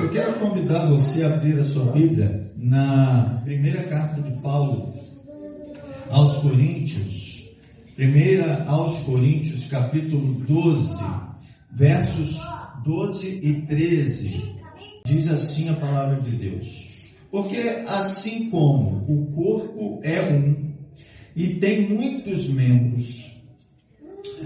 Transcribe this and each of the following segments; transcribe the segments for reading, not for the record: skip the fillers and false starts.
Eu quero convidar você a abrir a sua Bíblia na primeira carta de Paulo aos Coríntios, capítulo 12, versos 12 e 13. Diz assim a palavra de Deus: porque assim como o corpo é um e tem muitos membros,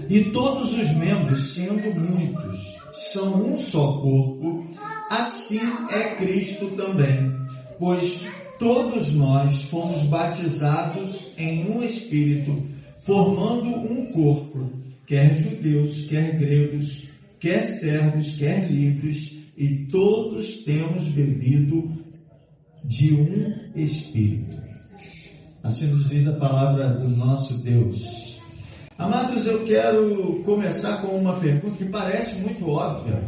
e todos os membros, sendo muitos, são um só corpo, assim é Cristo também, pois todos nós fomos batizados em um Espírito, formando um corpo, quer judeus, quer gregos, quer servos, quer livres, e todos temos bebido de um Espírito. Assim nos diz a palavra do nosso Deus. Amados, eu quero começar com uma pergunta que parece muito óbvia,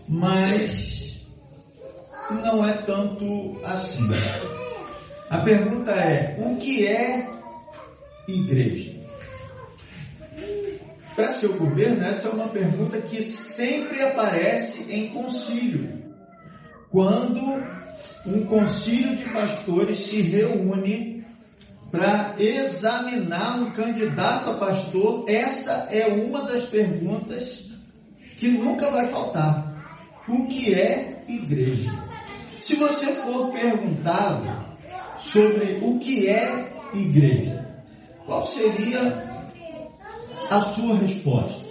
mas não é tanto assim. A pergunta é: o que é igreja? Para seu governo, essa é uma pergunta que sempre aparece em concílio. Quando um concílio de pastores se reúne para examinar um candidato a pastor, essa é uma das perguntas que nunca vai faltar. O que é igreja? Se você for perguntado sobre o que é igreja, qual seria a sua resposta?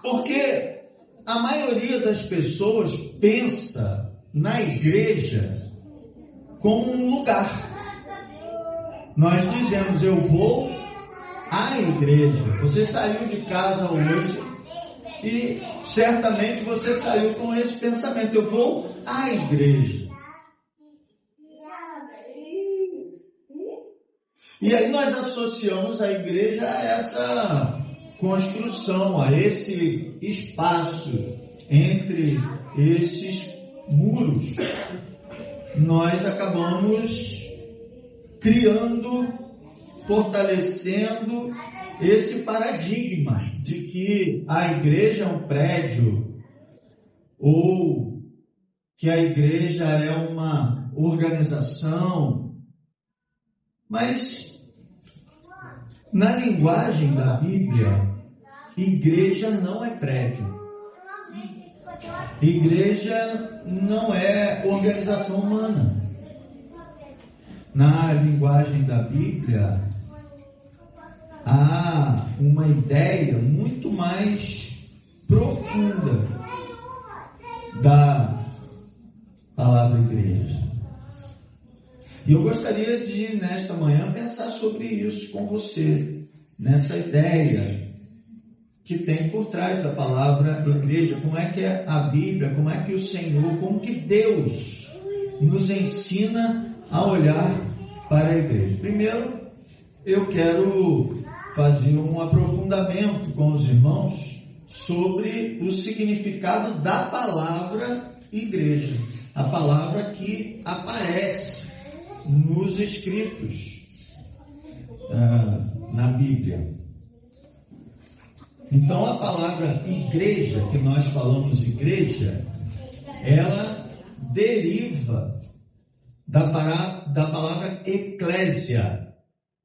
Porque a maioria das pessoas pensa na igreja como um lugar. Nós dizemos: eu vou à igreja. Você saiu de casa hoje e certamente você saiu com esse pensamento: eu vou à igreja. E aí nós associamos a igreja a essa construção, a esse espaço entre esses muros. Nós acabamos criando, fortalecendo esse paradigma de que a igreja é um prédio, ou que a igreja é uma organização. Mas na linguagem da Bíblia, igreja não é prédio. Igreja não é organização humana. Na linguagem da Bíblia, há uma ideia muito mais profunda da palavra igreja. E eu gostaria de, nesta manhã, pensar sobre isso com você, nessa ideia que tem por trás da palavra igreja. Como é que é a Bíblia, como é que o Senhor, como que Deus nos ensina a olhar para a igreja. Primeiro, eu quero fazer um aprofundamento com os irmãos sobre o significado da palavra igreja, a palavra que aparece nos escritos na Bíblia. Então, a palavra igreja, que nós falamos igreja, ela deriva da palavra eclésia,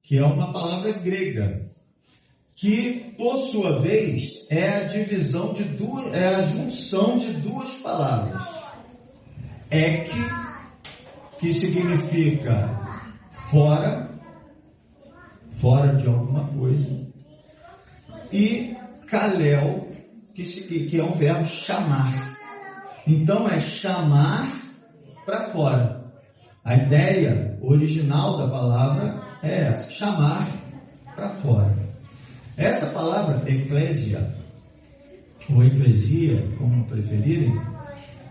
que é uma palavra grega, que, por sua vez, é a divisão de duas, é a junção de duas palavras. Ek, que significa fora de alguma coisa, e kalel, que é um verbo chamar. Então é chamar para fora. A ideia original da palavra é essa: chamar para fora. Essa palavra eclésia, ou eclesia, como preferirem,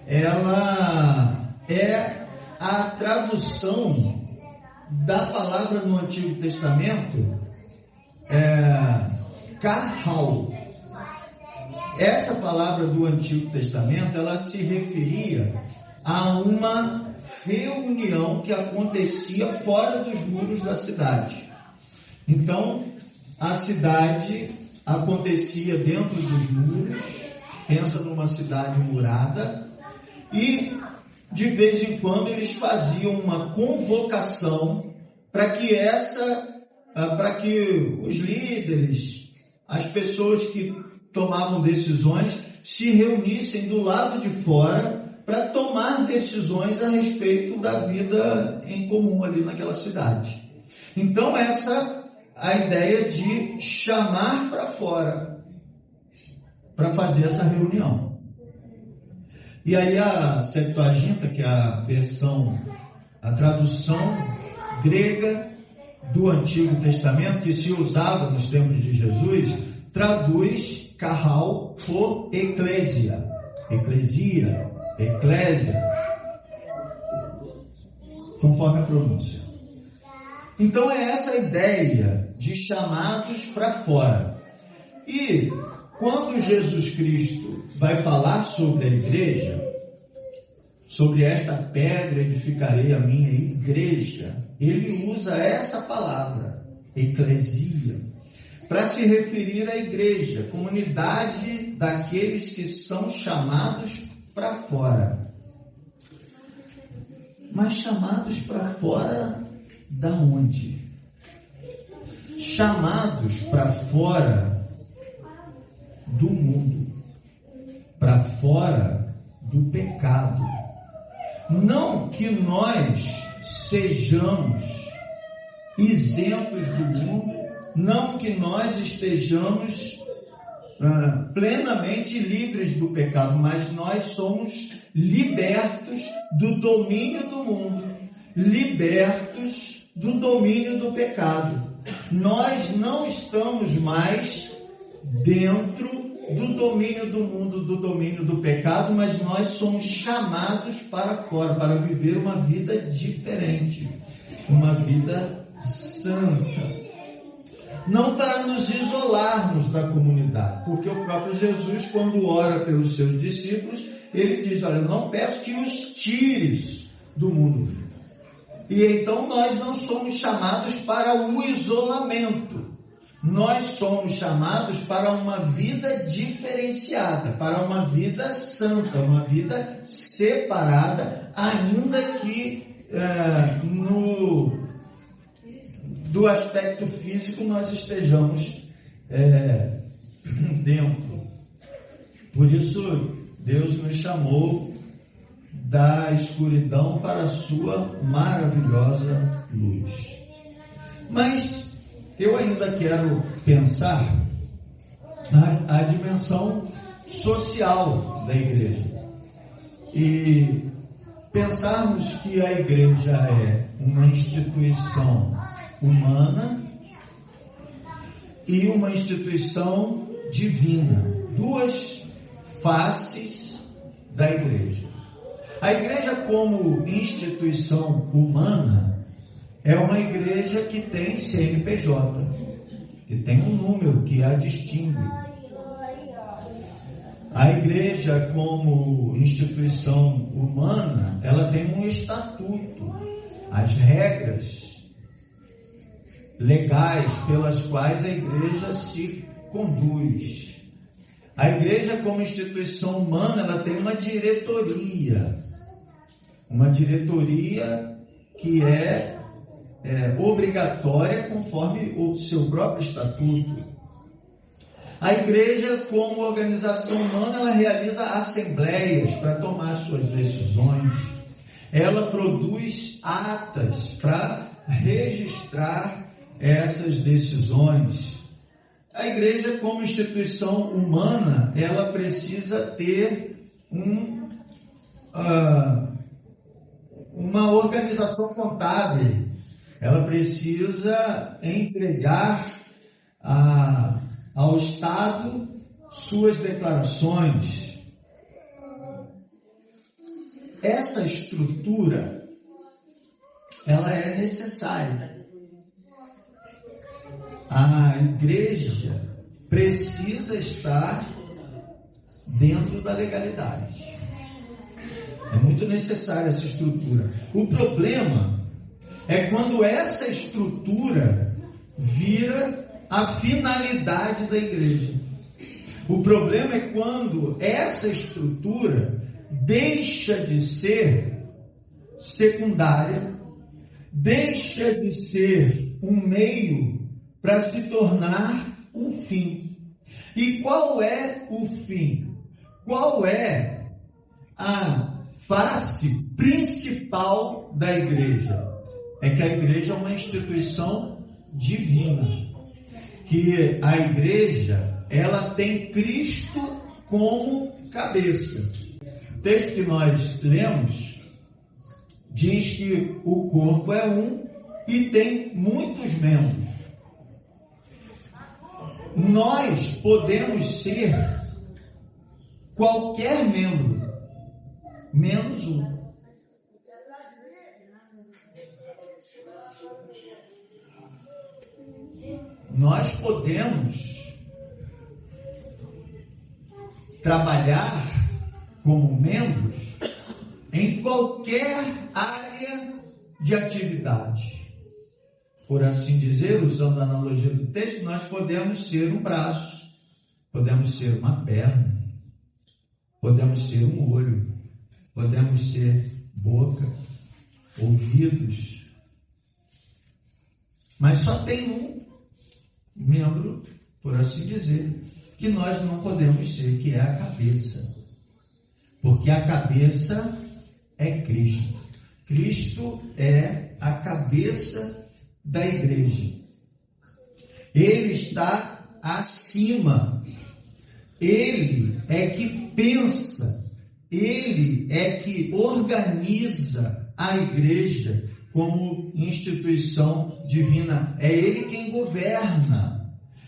ela é a tradução da palavra no Antigo Testamento Kahal. Essa palavra do Antigo Testamento, ela se referia a uma reunião que acontecia fora dos muros da cidade. Então, a cidade acontecia dentro dos muros, pensa numa cidade murada, e de vez em quando eles faziam uma convocação para que os líderes, as pessoas que tomavam decisões, se reunissem do lado de fora para tomar decisões a respeito da vida em comum ali naquela cidade. Então essa a ideia de chamar para fora para fazer essa reunião. E aí a Septuaginta, que é a tradução grega do Antigo Testamento, que se usava nos tempos de Jesus, traduz carral por eclésia, conforme a pronúncia. Então é essa a ideia de chamados para fora. E quando Jesus Cristo vai falar sobre a igreja, sobre esta pedra edificarei a minha igreja, ele usa essa palavra, eclesia, para se referir à igreja, comunidade daqueles que são chamados para fora. Mas chamados para fora da onde? Chamados para fora do mundo, para fora do pecado. Não que nós sejamos isentos do mundo, não que nós estejamos plenamente livres do pecado, mas nós somos libertos do domínio do mundo, libertos do domínio do pecado. Nós não estamos mais dentro do domínio do mundo, do domínio do pecado, mas nós somos chamados para fora, para viver uma vida diferente, uma vida santa. Não para nos isolarmos da comunidade, porque o próprio Jesus, quando ora pelos seus discípulos, ele diz: olha, eu não peço que os tires do mundo. E então nós não somos chamados para o isolamento. Nós somos chamados para uma vida diferenciada, para uma vida santa, uma vida separada, ainda que do aspecto físico nós estejamos dentro. Por isso Deus nos chamou da escuridão para a sua maravilhosa luz. Mas eu ainda quero pensar a dimensão social da igreja. E pensarmos que a igreja é uma instituição humana e uma instituição divina. Duas faces da igreja. A igreja, como instituição humana, é uma igreja que tem CNPJ, que tem um número que a distingue. A igreja, como instituição humana, ela tem um estatuto, as regras legais pelas quais a igreja se conduz. A igreja, como instituição humana, ela tem uma diretoria que é obrigatória conforme o seu próprio estatuto. A igreja, como organização humana, ela realiza assembleias para tomar suas decisões. Ela produz atas para registrar essas decisões. A igreja, como instituição humana, ela precisa ter uma organização contábil. Ela precisa entregar ao Estado suas declarações. Essa estrutura, ela é necessária. A igreja precisa estar dentro da legalidade. É muito necessária essa estrutura. O problema é quando essa estrutura vira a finalidade da igreja. O problema é quando essa estrutura deixa de ser secundária, deixa de ser um meio para se tornar um fim. E qual é o fim? Qual é a face principal da igreja? É que a igreja é uma instituição divina. Que a igreja, ela tem Cristo como cabeça. O texto que nós lemos diz que o corpo é um e tem muitos membros. Nós podemos ser qualquer membro, menos um. Nós podemos trabalhar como membros em qualquer área de atividade. Por assim dizer, usando a analogia do texto, nós podemos ser um braço, podemos ser uma perna, podemos ser um olho, podemos ser boca, ouvidos. Mas só tem um membro, por assim dizer, que nós não podemos ser, que é a cabeça. Porque a cabeça é Cristo. Cristo é a cabeça da igreja. Ele está acima. Ele é que pensa. Ele é que organiza a igreja como instituição divina. É Ele quem governa.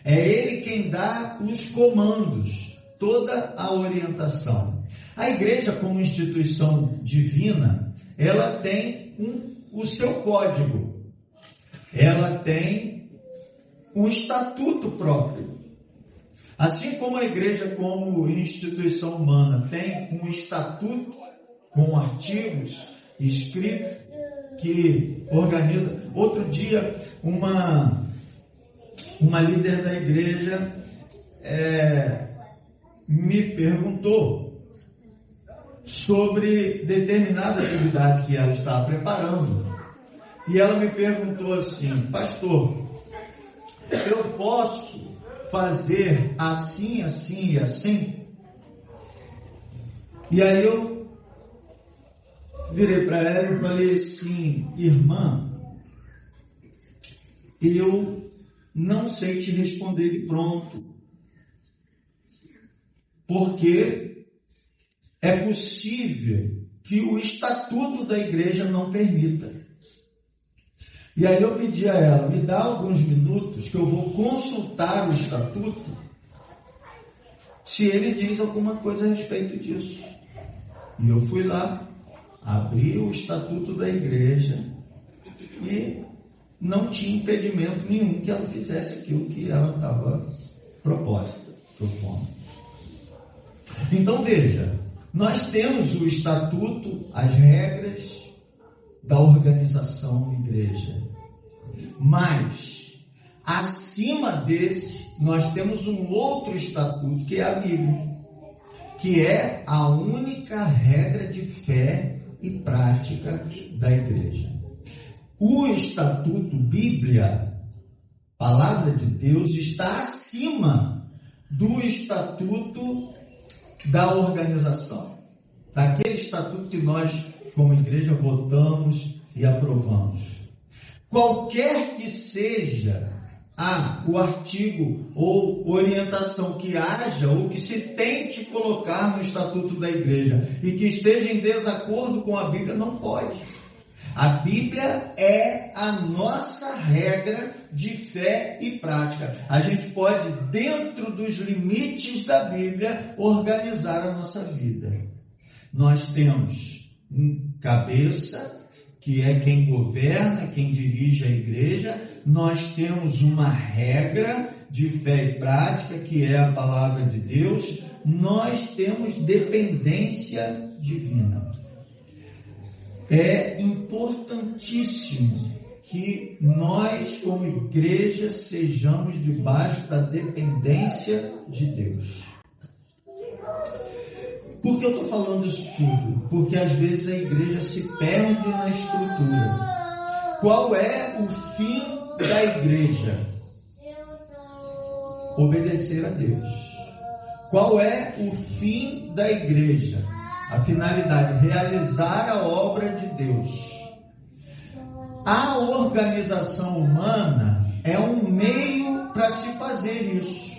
É Ele quem dá os comandos, toda a orientação. A igreja, como instituição divina, ela tem o seu código. Ela tem um estatuto próprio. Assim como a igreja, como instituição humana, tem um estatuto com artigos escritos que organiza. Outro dia, uma líder da igreja me perguntou sobre determinada atividade que ela estava preparando. E ela me perguntou assim: pastor, eu posso fazer assim, assim e assim? E aí eu virei para ela e falei assim: irmã, eu não sei te responder de pronto, porque é possível que o estatuto da igreja não permita. E aí eu pedi a ela: me dá alguns minutos que eu vou consultar o estatuto, se ele diz alguma coisa a respeito disso. E eu fui lá, abri o estatuto da igreja e não tinha impedimento nenhum que ela fizesse aquilo que ela estava propondo. Então veja, nós temos o estatuto, as regras da organização da igreja, mas acima desse nós temos um outro estatuto, que é a Bíblia, que é a única regra de fé e prática da igreja. O estatuto Bíblia, palavra de Deus, está acima do estatuto da organização, daquele estatuto que nós, como igreja, votamos e aprovamos. Qualquer que seja o artigo ou orientação que haja ou que se tente colocar no estatuto da igreja e que esteja em desacordo com a Bíblia, não pode. A Bíblia é a nossa regra de fé e prática. A gente pode, dentro dos limites da Bíblia, organizar a nossa vida. Nós temos cabeça, que é quem governa, quem dirige a igreja. Nós temos uma regra de fé e prática, que é a palavra de Deus. Nós temos dependência divina. É importantíssimo que nós, como igreja, sejamos debaixo da dependência de Deus. Por que eu estou falando isso tudo? Porque às vezes a igreja se perde na estrutura. Qual é o fim da igreja? Obedecer a Deus. Qual é o fim da igreja? A finalidade, realizar a obra de Deus. A organização humana é um meio para se fazer isso.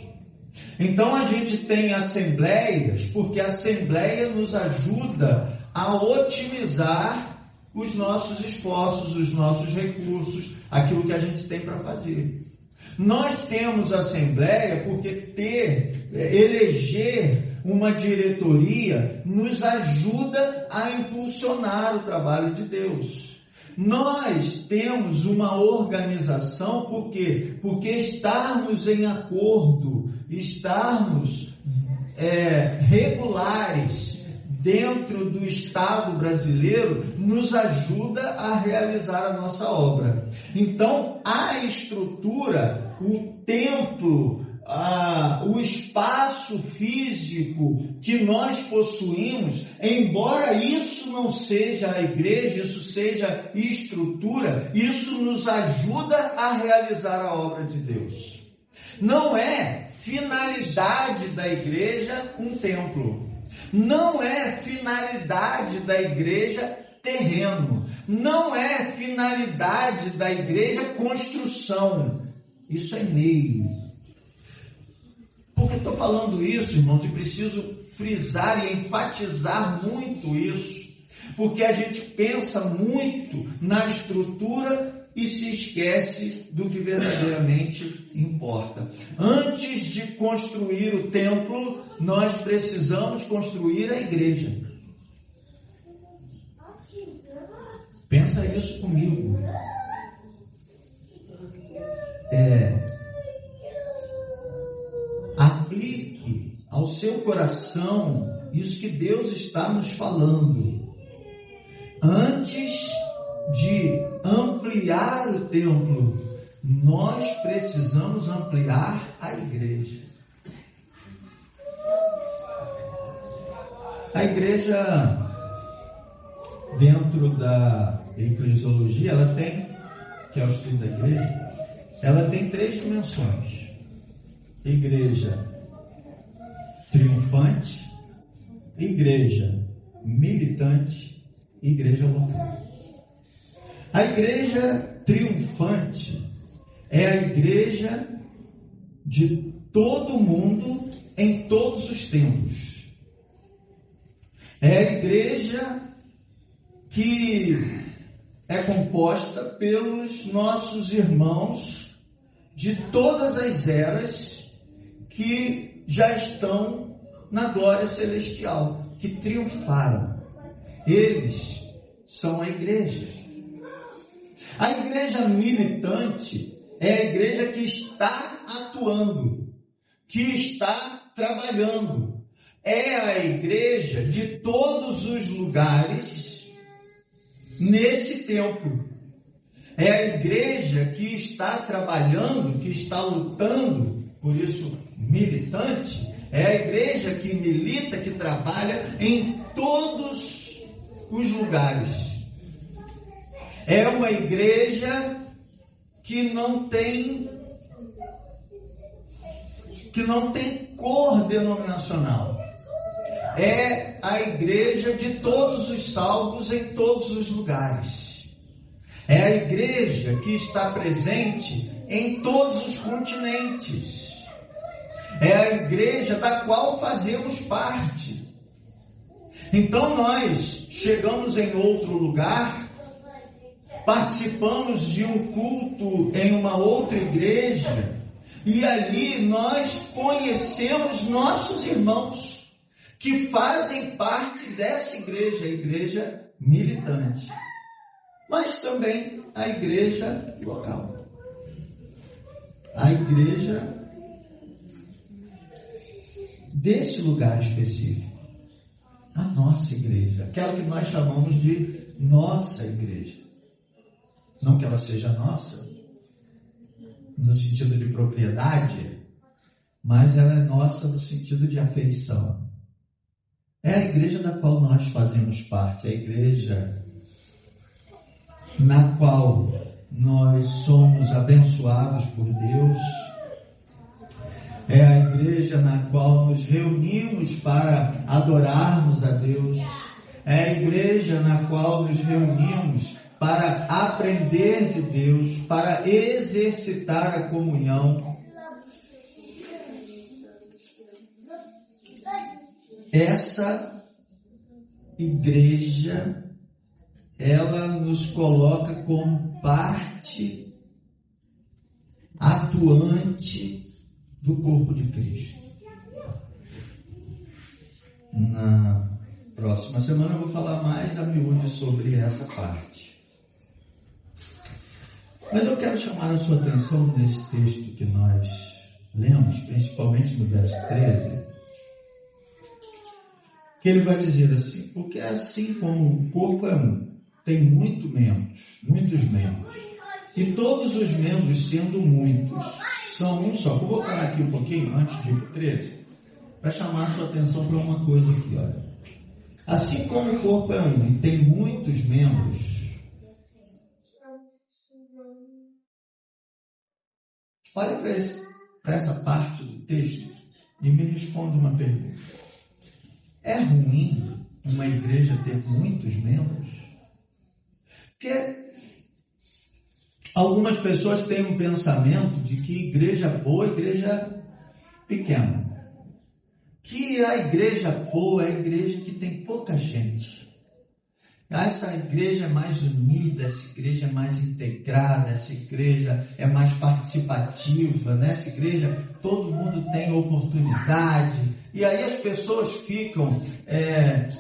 Então a gente tem assembleias, porque a assembleia nos ajuda a otimizar os nossos esforços, os nossos recursos, aquilo que a gente tem para fazer. Nós temos assembleia porque eleger uma diretoria nos ajuda a impulsionar o trabalho de Deus. Nós temos uma organização porque estarmos em acordo, estarmos regulares dentro do Estado brasileiro nos ajuda a realizar a nossa obra. Então, a estrutura, o templo, o espaço físico que nós possuímos, embora isso não seja a igreja, isso seja estrutura, isso nos ajuda a realizar a obra de Deus. Não é finalidade da igreja um templo. Não é finalidade da igreja terreno. Não é finalidade da igreja construção. Isso é meio. Por que eu estou falando isso, irmãos? E preciso frisar e enfatizar muito isso. Porque a gente pensa muito na estrutura e se esquece do que verdadeiramente importa. Antes de construir o templo, nós precisamos construir a igreja. Pensa isso comigo. Aplique ao seu coração isso que Deus está nos falando. Antes de ampliar o templo, nós precisamos ampliar a igreja. A igreja, dentro da eclesiologia, ela tem, que é o estudo da igreja, ela tem 3 dimensões. Igreja triunfante, igreja militante, igreja local. A igreja triunfante é a igreja de todo mundo em todos os tempos. É a igreja que é composta pelos nossos irmãos de todas as eras que já estão na glória celestial, que triunfaram. Eles são a igreja. A igreja militante é a igreja que está atuando, que está trabalhando. É a igreja de todos os lugares nesse templo. É a igreja que está trabalhando, que está lutando, por isso militante. É a igreja que milita, que trabalha em todos os lugares. É uma igreja que não tem cor denominacional. É a igreja de todos os salvos em todos os lugares. É a igreja que está presente em todos os continentes. É a igreja da qual fazemos parte. Então nós chegamos em outro lugar, participamos de um culto em uma outra igreja, e ali nós conhecemos nossos irmãos que fazem parte dessa igreja, a igreja militante, mas também a igreja local, a igreja desse lugar específico, a nossa igreja, aquela que nós chamamos de nossa igreja. Não que ela seja nossa, no sentido de propriedade, mas ela é nossa no sentido de afeição. É a igreja da qual nós fazemos parte, a igreja na qual nós somos abençoados por Deus, é a igreja na qual nos reunimos para adorarmos a Deus, é a igreja na qual nos reunimos para aprender de Deus, para exercitar a comunhão. Essa igreja, ela nos coloca como parte atuante do corpo de Cristo. Na próxima semana eu vou falar mais a miúde sobre essa parte. Mas eu quero chamar a sua atenção nesse texto que nós lemos, principalmente no verso 13, que ele vai dizer assim: porque assim como o corpo é um, tem muitos membros, e todos os membros, sendo muitos, são um só. Eu vou parar aqui um pouquinho antes de ir para o 13, para chamar a sua atenção para uma coisa aqui, olha. Assim como o corpo é um e tem muitos membros, olha para essa parte do texto e me responda uma pergunta. É ruim uma igreja ter muitos membros? Porque algumas pessoas têm um pensamento de que igreja boa é igreja pequena. Que a igreja boa é a igreja que tem pouca gente. Essa igreja é mais unida, essa igreja é mais integrada, essa igreja é mais participativa, nessa igreja todo mundo tem oportunidade. E aí as pessoas ficam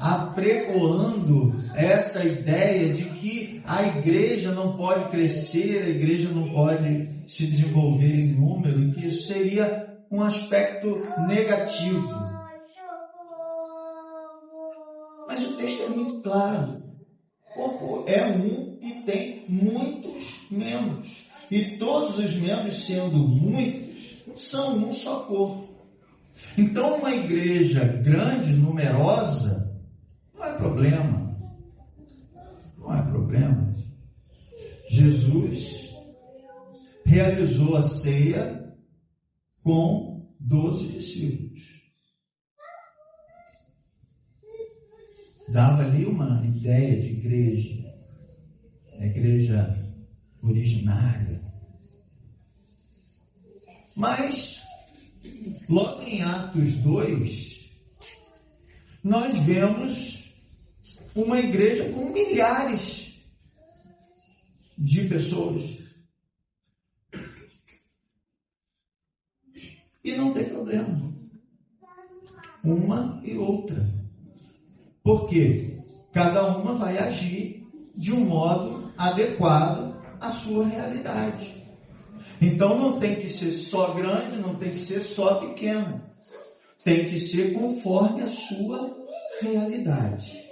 apregoando essa ideia de que a igreja não pode crescer, a igreja não pode se desenvolver em número, e que isso seria um aspecto negativo. Mas o texto é muito claro. O corpo é um e tem muitos membros. E todos os membros, sendo muitos, são um só corpo. Então, uma igreja grande, numerosa, não é problema. Não é problema. Jesus realizou a ceia com 12 discípulos. Dava ali uma ideia de igreja, a igreja originária. Mas, logo em Atos 2, nós vemos uma igreja com milhares de pessoas. E não tem problema. Uma e outra. Porque cada uma vai agir de um modo adequado à sua realidade. Então não tem que ser só grande, não tem que ser só pequeno. Tem que ser conforme a sua realidade.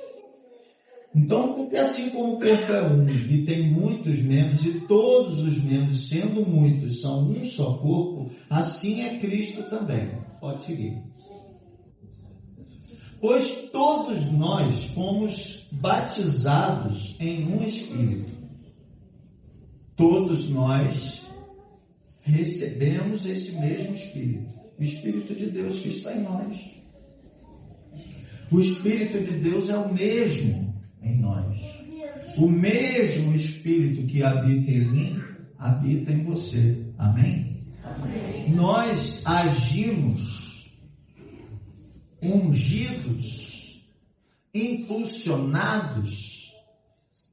Então, porque assim como o corpo é um e tem muitos membros, e todos os membros, sendo muitos, são um só corpo, assim é Cristo também. Pode seguir. Pois todos nós fomos batizados em um Espírito. Todos nós recebemos esse mesmo Espírito. O Espírito de Deus que está em nós. O Espírito de Deus é o mesmo em nós. O mesmo Espírito que habita em mim, habita em você. Amém? Amém. Nós agimos ungidos, impulsionados,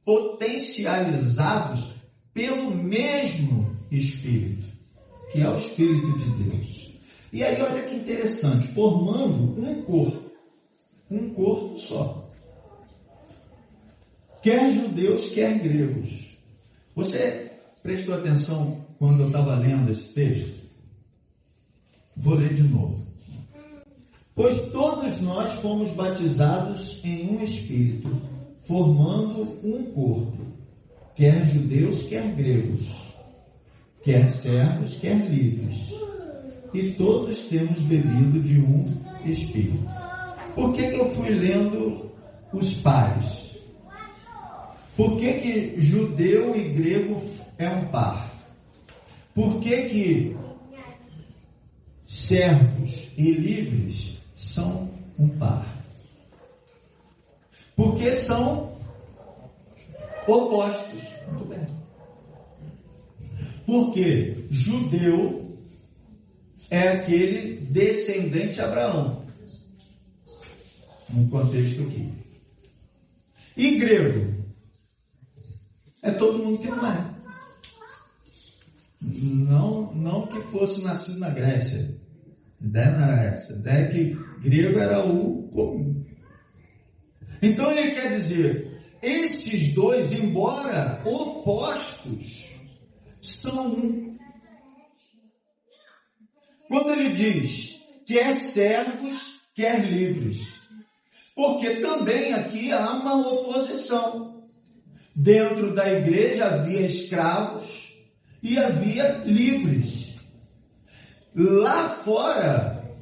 potencializados pelo mesmo Espírito, que é o Espírito de Deus. E aí olha que interessante, formando um corpo só. Quer judeus, quer gregos. Você prestou atenção quando eu estava lendo esse texto? Vou ler de novo. Pois todos nós fomos batizados em um Espírito, formando um corpo, quer judeus, quer gregos, quer servos, quer livres, e todos temos bebido de um Espírito. Por que eu fui lendo os pares? Por que judeu e grego é um par? Por que servos e livres são um par? Porque são opostos. Muito bem. Porque judeu é aquele descendente de Abraão, no contexto aqui. E grego é todo mundo que não é. Não que fosse nascido na Grécia. A ideia não era essa. A ideia é que grego era o comum. Então ele quer dizer, esses dois, embora opostos, são um. Quando ele diz, quer servos, quer livres. Porque também aqui há uma oposição. Dentro da igreja havia escravos e havia livres. Lá fora,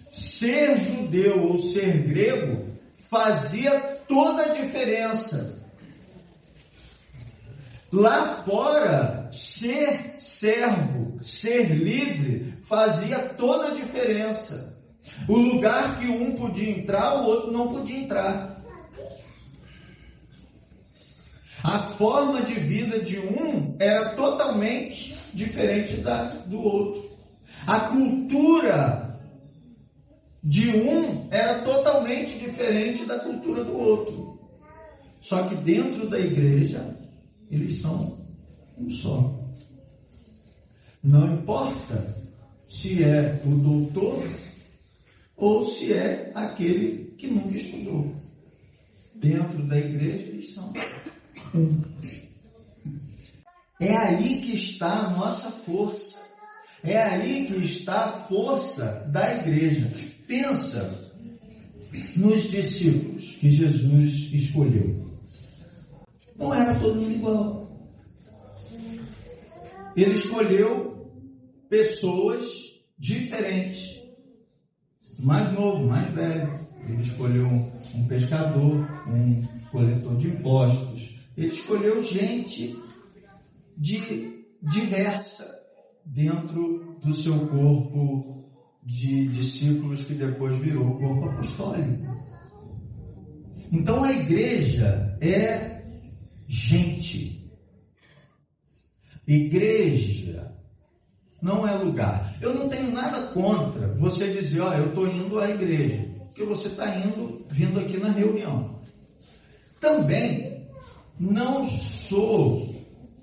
ser judeu ou ser grego fazia toda a diferença. Lá fora, ser servo, ser livre, fazia toda a diferença. O lugar que um podia entrar, o outro não podia entrar. A forma de vida de um era totalmente diferente do outro. A cultura de um era totalmente diferente da cultura do outro. Só que dentro da igreja, eles são um só. Não importa se é o doutor ou se é aquele que nunca estudou. Dentro da igreja, eles são um. É aí que está a nossa força. É aí que está a força da igreja. Pensa nos discípulos que Jesus escolheu. Não era todo mundo igual. Ele escolheu pessoas diferentes. Mais novo, mais velho. Ele escolheu um pescador, um coletor de impostos. Ele escolheu gente diversa dentro do seu corpo de discípulos que depois virou o corpo apostólico. Então a igreja é gente. Igreja não é lugar. Eu não tenho nada contra você dizer, eu estou indo à igreja, porque você está vindo aqui na reunião. Também não sou,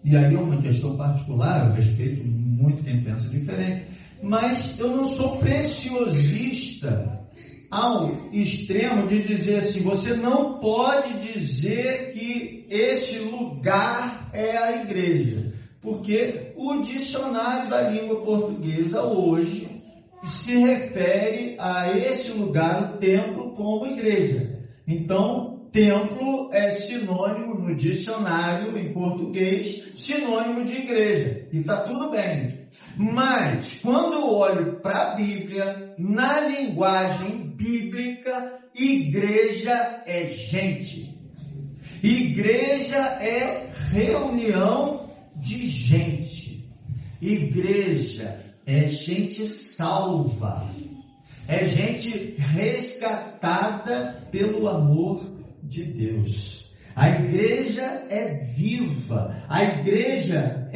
e aí é uma questão particular, eu respeito muito quem pensa diferente, mas eu não sou preciosista ao extremo de dizer assim, você não pode dizer que este lugar é a igreja, porque o dicionário da língua portuguesa hoje se refere a esse lugar, o templo, como igreja. Então, templo é sinônimo no dicionário em português, sinônimo de igreja. E está tudo bem. Mas, quando eu olho para a Bíblia, na linguagem bíblica, igreja é gente. Igreja é reunião de gente. Igreja é gente salva. É gente resgatada pelo amor de Deus. A igreja é viva. A igreja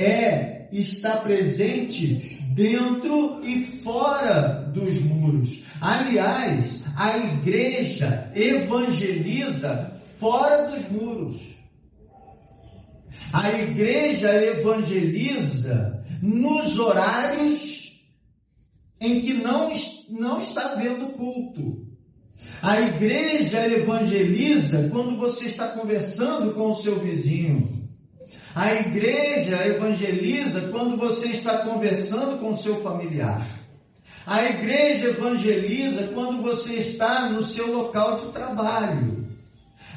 está presente dentro e fora dos muros. Aliás, a igreja evangeliza fora dos muros. A igreja evangeliza nos horários em que não está havendo culto. A igreja evangeliza quando você está conversando com o seu vizinho. A igreja evangeliza quando você está conversando com o seu familiar. A igreja evangeliza quando você está no seu local de trabalho.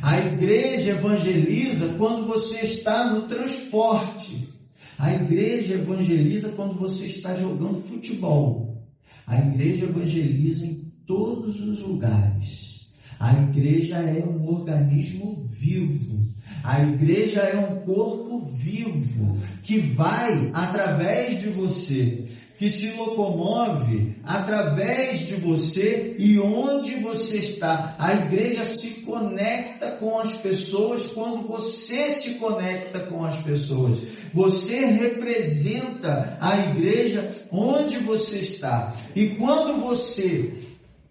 A igreja evangeliza quando você está no transporte. A igreja evangeliza quando você está jogando futebol. A igreja evangeliza em todos os lugares. A igreja é um organismo vivo. A igreja é um corpo vivo que vai através de você, que se locomove através de você e onde você está. A igreja se conecta com as pessoas quando você se conecta com as pessoas. Você representa a igreja onde você está. E quando você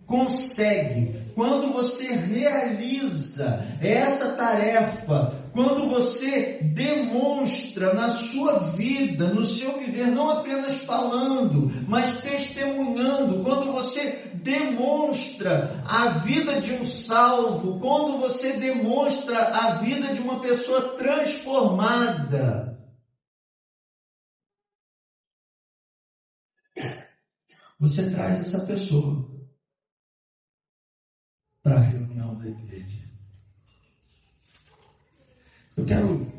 consegue, quando você realiza essa tarefa, quando você demonstra na sua vida, no seu viver, não apenas falando, mas testemunhando, quando você demonstra a vida de um salvo, quando você demonstra a vida de uma pessoa transformada, você traz essa pessoa para a reunião da igreja. Eu quero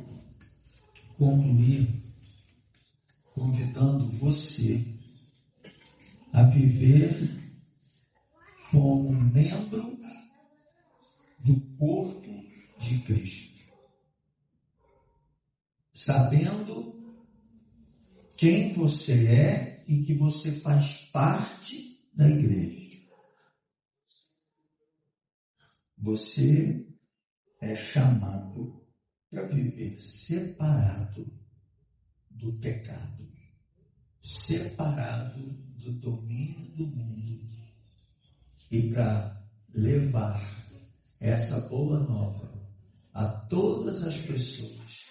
concluir convidando você a viver como membro do corpo de Cristo, sabendo quem você é e que você faz parte da igreja. Você é chamado para viver separado do pecado, separado do domínio do mundo e para levar essa boa nova a todas as pessoas